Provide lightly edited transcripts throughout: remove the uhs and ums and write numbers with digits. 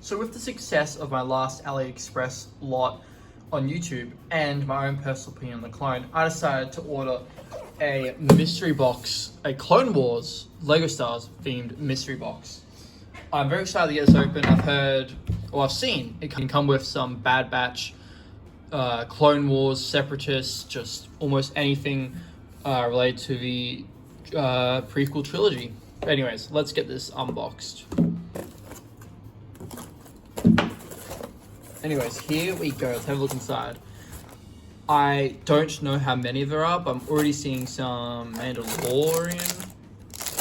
So with the success of my last AliExpress lot on YouTube and my own personal opinion on the clone, I decided to order a mystery box, a Clone Wars Lego Stars themed mystery box. I'm very excited to get this open. I've seen it can come with some Bad Batch, Clone Wars, Separatists, just almost anything related to the prequel trilogy. Anyways, let's get this unboxed. Anyways, here we go. Let's have a look inside. I don't know how many there are, but I'm already seeing some Mandalorian.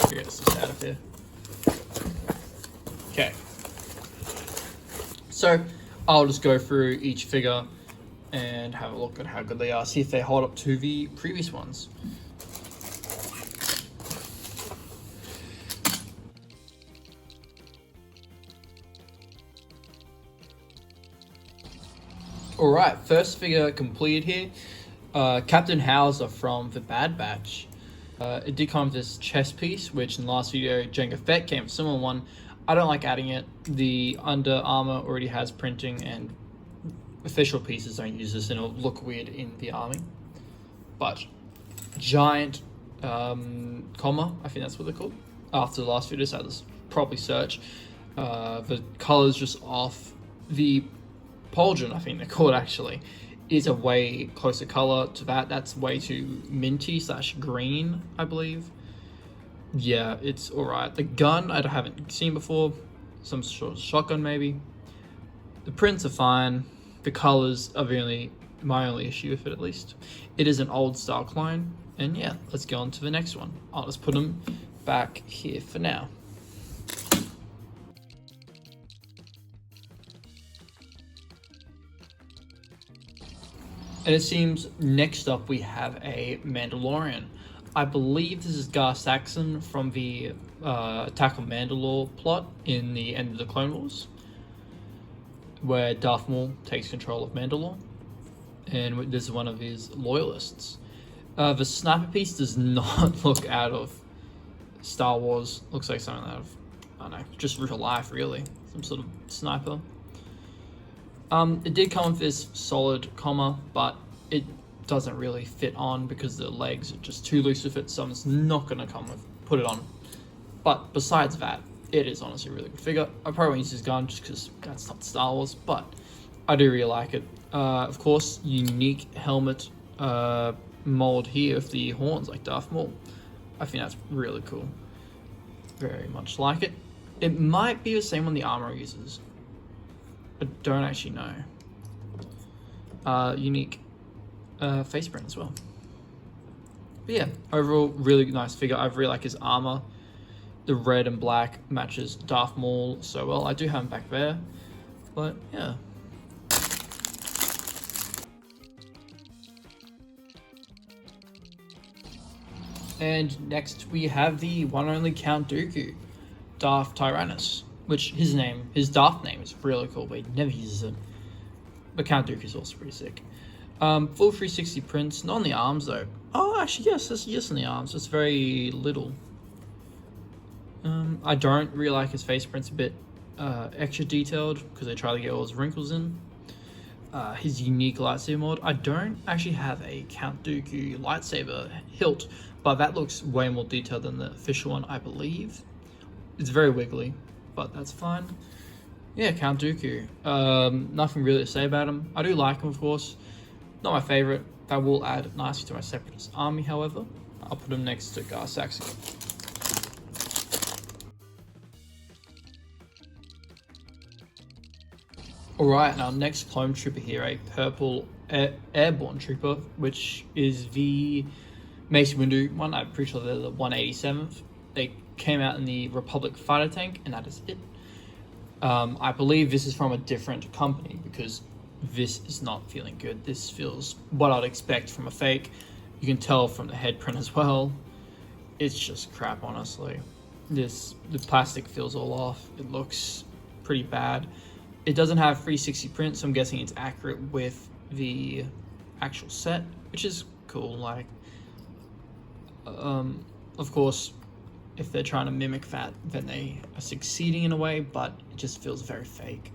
Get this out of here. Okay. So, I'll just go through each figure and have a look at how good they are. See if they hold up to the previous ones. Alright, first figure completed here. Captain Howzer from the Bad Batch. It did come with this chest piece, which in the last video, Jango Fett came with a similar one. I don't like adding it. The under armor already has printing, and official pieces don't use this, and it'll look weird in the army. But giant comma, I think that's what they're called. After the last video, so I had to properly search. The color's just off. The Pauldron, I think they're called actually, is a way closer color to that. That's way too minty / green, I believe. Yeah, it's alright. The gun I haven't seen before. Some sort of shotgun maybe. The prints are fine. The colors are my only issue with it, at least. It is an old style clone. And yeah, let's go on to the next one. I'll just put them back here for now. And it seems next up we have a Mandalorian. I believe this is Gar Saxan from the Attack on Mandalore plot in the end of the Clone Wars, where Darth Maul takes control of Mandalore, and this is one of his loyalists. The sniper piece does not look out of Star Wars. Looks like something out of, I don't know, just real life really. Some sort of sniper. It did come with this solid comma, but it doesn't really fit on because the legs are just too loose to fit, so it's not going to put it on. But besides that, it is honestly a really good figure. I probably won't use this gun just because that's not Star Wars, but I do really like it. Of course, unique helmet mold here with the horns like Darth Maul. I think that's really cool. Very much like it. It might be the same one the armor uses. I don't actually know. Unique face print as well. But yeah, overall, really nice figure. I really like his armor. The red and black matches Darth Maul so well. I do have him back there, but yeah. And next we have the one and only Count Dooku, Darth Tyrannus. Which his Darth name is really cool, but he never uses it. But Count Dooku is also pretty sick. Full 360 prints, not on the arms though. Oh, actually yes, yes on the arms. It's very little. I don't really like his face prints, a bit extra detailed because they try to get all his wrinkles in. His unique lightsaber mod. I don't actually have a Count Dooku lightsaber hilt, but that looks way more detailed than the official one, I believe. It's very wiggly, but that's fine. Yeah, Count Dooku. Nothing really to say about him. I do like him, of course. Not my favorite. That will add nicely to my Separatist army, however. I'll put him next to Gar Saxan. Alright, and our next clone trooper here, a purple airborne trooper, which is the Mace Windu one. I'm pretty sure they're the 187th. They came out in the Republic fighter tank, and that is it. I believe this is from a different company because this is not feeling good. This feels what I'd expect from a fake. You can tell from the head print as well. It's just crap, honestly. The plastic feels all off. It looks pretty bad. It doesn't have 360 print, so I'm guessing it's accurate with the actual set, which is cool. Like, of course, if they're trying to mimic that, then they are succeeding in a way, but it just feels very fake.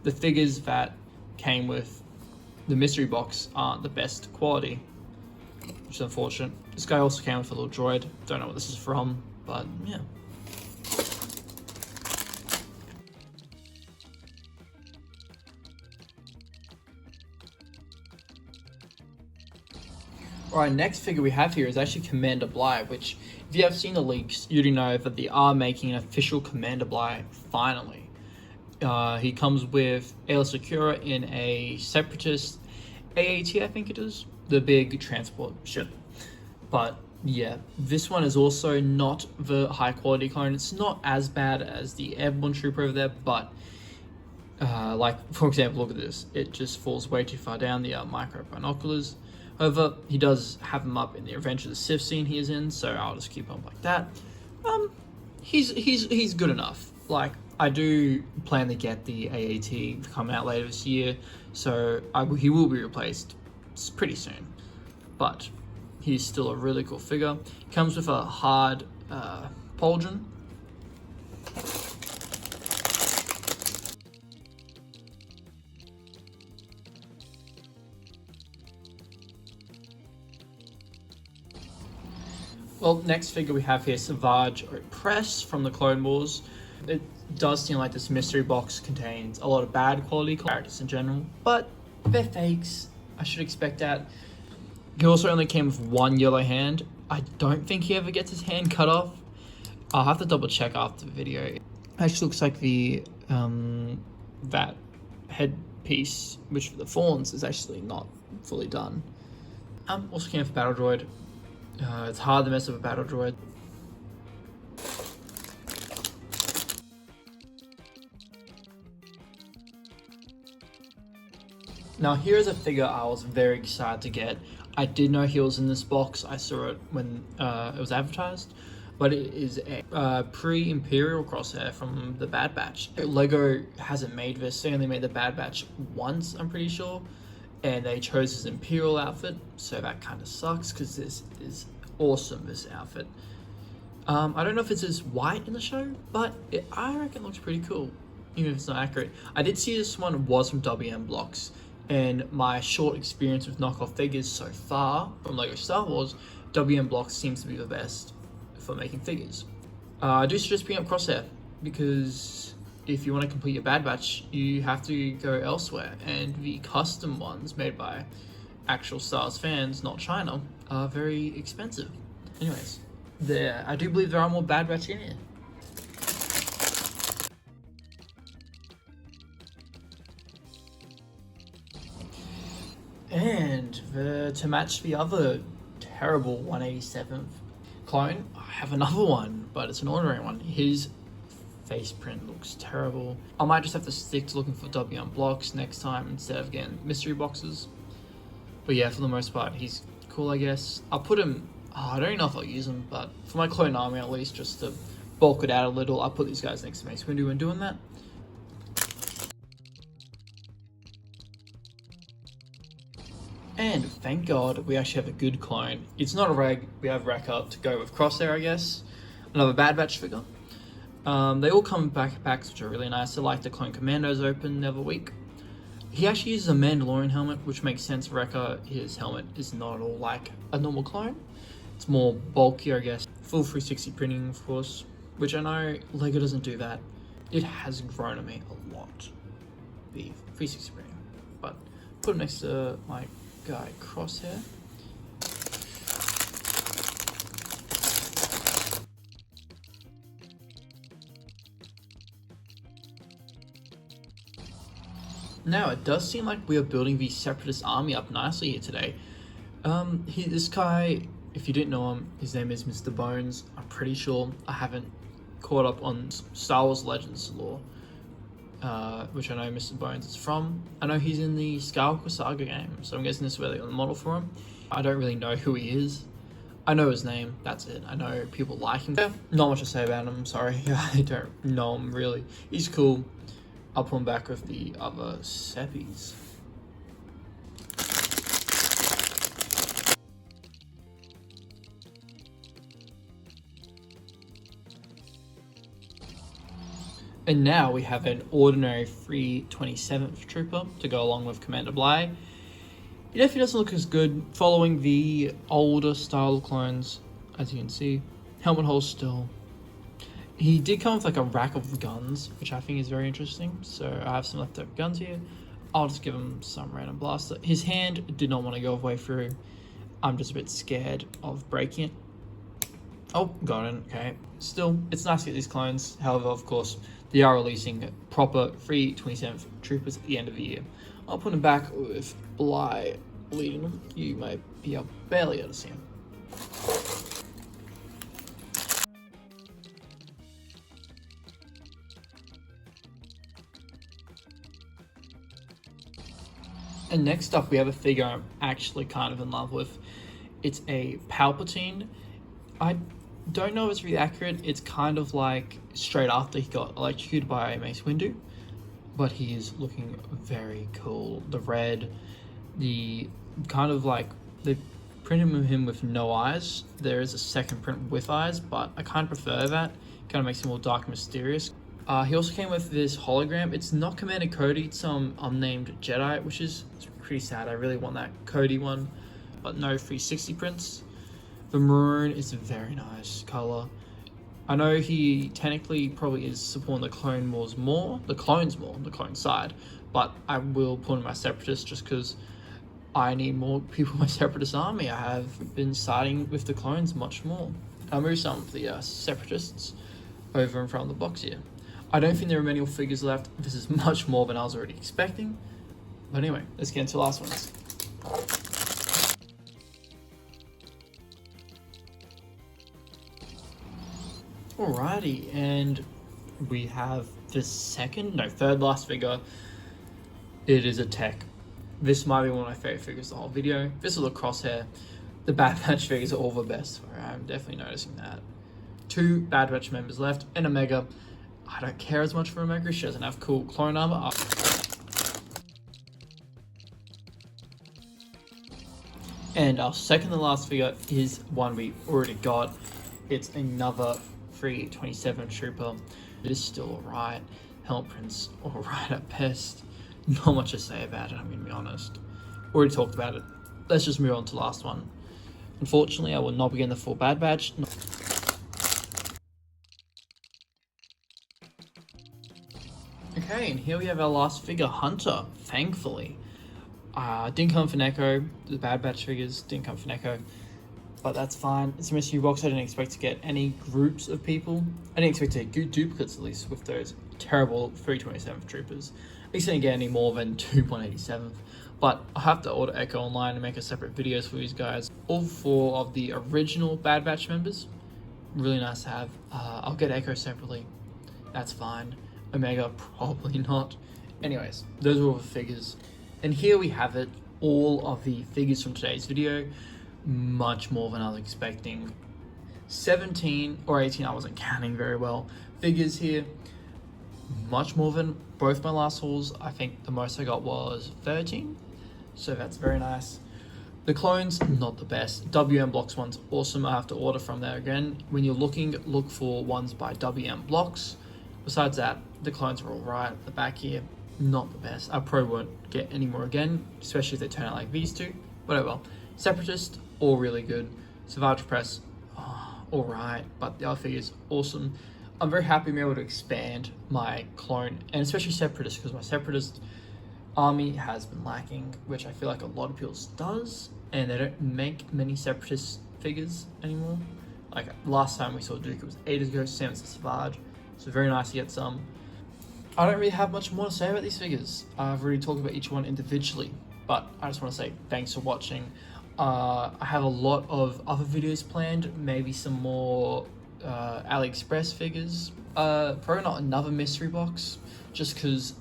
The figures that came with the mystery box aren't the best quality, which is unfortunate. This guy also came with a little droid. Don't know what this is from, but yeah. Alright, next figure we have here is actually Commander Bly, which, if you have seen the leaks, you do know that they are making an official Commander Bly finally. He comes with Aayla Secura in a Separatist AAT, I think it is, the big transport ship. But yeah, this one is also not the high quality clone. It's not as bad as the Airborne Trooper over there, but like, for example, look at this. It just falls way too far down the micro binoculars. However, he does have him up in the Revenge of the Sith scene he is in, so I'll just keep on like that. He's good enough. Like, I do plan to get the AAT coming out later this year, so he will be replaced pretty soon. But he's still a really cool figure. Comes with a hard pauldron. Well, next figure we have here, Savage Opress from the Clone Wars. It does seem like this mystery box contains a lot of bad quality characters in general, but they're fakes. I should expect that. He also only came with one yellow hand. I don't think he ever gets his hand cut off. I'll have to double check after the video. It actually looks like the that headpiece, which for the fawns, is actually not fully done. Also came with Battle Droid. It's hard to mess up a Battle Droid. Now here's a figure I was very excited to get. I did know he was in this box. I saw it when it was advertised, but it is a pre-Imperial Crosshair from the Bad Batch. Lego hasn't made this. They only made the Bad Batch once, I'm pretty sure, and they chose his Imperial outfit, so that kind of sucks because this is awesome, this outfit. I don't know if it's as white in the show, but I reckon it looks pretty cool, even if it's not accurate. I did see this one was from WM Blocks, and my short experience with knockoff figures so far from LEGO Star Wars, WM Blocks seems to be the best for making figures. I do suggest picking up Crosshair, because if you want to complete your Bad Batch, you have to go elsewhere, and the custom ones made by actual Star Wars fans, not China, are very expensive. Anyways, I do believe there are more Bad Batch in here. And to match the other terrible 187th clone, I have another one, but it's an ordinary one. His face print looks terrible. I might just have to stick to looking for WM Blocks next time instead of getting mystery boxes. But yeah, for the most part, he's cool, I guess. I'll put him, I don't even know if I'll use him, but for my clone army at least, just to bulk it out a little, I'll put these guys next to Mace Windu when doing that. And thank God we actually have a good clone. It's not a reg, we have Wrecker to go with Crosshair, I guess. Another Bad Batch figure. They all come in backpacks, which are really nice. I like the Clone Commandos open every week. He actually uses a Mandalorian helmet, which makes sense. Wrecker, his helmet is not at all like a normal clone. It's more bulky, I guess. Full 360 printing, of course, which I know LEGO doesn't do that. It has grown on me a lot, the 360 printing. But put him next to my guy Crosshair. Now, it does seem like we are building the Separatist army up nicely here today. This guy, if you didn't know him, his name is Mr. Bones. I'm pretty sure I haven't caught up on Star Wars Legends lore, which I know Mr. Bones is from. I know he's in the Skywalker Saga game, so I'm guessing this is where they got the model for him. I don't really know who he is. I know his name, that's it. I know people like him. Yeah, not much to say about him, sorry. I don't know him really. He's cool. I'll put him back with the other Seppies. And now we have an ordinary free 27th Trooper to go along with Commander Bly. He definitely doesn't look as good following the older style of clones, as you can see. Helmet hole still. He did come with like a rack of guns, which I think is very interesting. So I have some leftover guns here. I'll just give him some random blaster. His hand did not want to go all the way through. I'm just a bit scared of breaking it. Oh, got it, okay. Still, it's nice to get these clones. However, of course, they are releasing proper free 27th Troopers at the end of the year. I'll put him back with Bly leading them. You may be barely able to see him. And next up, we have a figure I'm actually kind of in love with. It's a Palpatine. I don't know if it's really accurate. It's kind of like straight after he got electrocuted by Mace Windu, but he is looking very cool. The red, the kind of like they printed him with no eyes. There is a second print with eyes, but I kind of prefer that. Kind of makes him more dark and mysterious. He also came with this hologram. It's not Commander Cody, it's some unnamed Jedi, which is pretty sad. I really want that Cody one, but no 360 prints. The maroon is a very nice color. I know he technically probably is supporting the clones more, the clone side, but I will put in my separatist just because I need more people in my separatist army. I have been siding with the clones much more. I'll move some of the separatists over in front of the box here. I don't think there are many more figures left. This is much more than I was already expecting. But anyway, let's get into the last ones. Alrighty, and we have the third last figure. It is a tech. This might be one of my favorite figures of the whole video. This is a Crosshair. The Bad Batch figures are all the best. I'm definitely noticing that. 2 Bad Batch members left, and Omega. I don't care as much for Omega. She doesn't have cool clone armor. And our second to last figure is one we already got. It's another free 27 Trooper. It is still alright. Helmet prints alright at best. Not much to say about it, I'm gonna be honest. Already talked about it. Let's just move on to the last one. Unfortunately, I will not be getting the full Bad Batch. Okay, and here we have our last figure, Hunter, thankfully. Didn't come for Neko. The Bad Batch figures didn't come for Neko, but that's fine. It's a mystery box. I didn't expect to get any groups of people. I didn't expect to get duplicates, at least, with those terrible 327th Troopers. At least I didn't get any more than 2 187th. But I have to order Echo online and make a separate videos for these guys. All 4 of the original Bad Batch members. Really nice to have. I'll get Echo separately. That's fine. Omega, probably not. Anyways, those are all the figures. And here we have it. All of the figures from today's video. Much more than I was expecting. 17 or 18, I wasn't counting very well. Figures here. Much more than both my last hauls. I think the most I got was 13. So that's very nice. The clones, not the best. WM Blocks one's awesome. I have to order from there again. When you're looking, look for ones by WM Blocks. Besides that, the clones are all right. At the back here, not the best. I probably won't get any more again, especially if they turn out like these two. Whatever. Separatist, all really good. Savage Press, all right. But the other figures, awesome. I'm very happy I'm able to expand my clone, and especially Separatist, because my Separatist army has been lacking, which I feel like a lot of people's does, and they don't make many Separatist figures anymore. Like last time we saw Dooku, it was ages ago, same as the Savage. So very nice to get some. I don't really have much more to say about these figures. I've already talked about each one individually, but I just want to say thanks for watching. I have a lot of other videos planned, maybe some more AliExpress figures. Probably not another mystery box, just because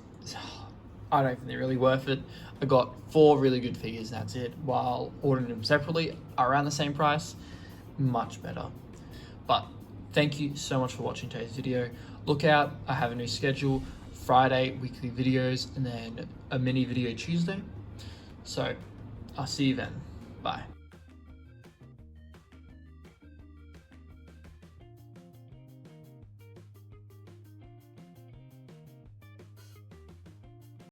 I don't think they're really worth it. I got 4 really good figures, and that's it, while ordering them separately around the same price. Much better. But thank you so much for watching today's video. Look out, I have a new schedule. Friday, weekly videos, and then a mini video Tuesday. So, I'll see you then. Bye.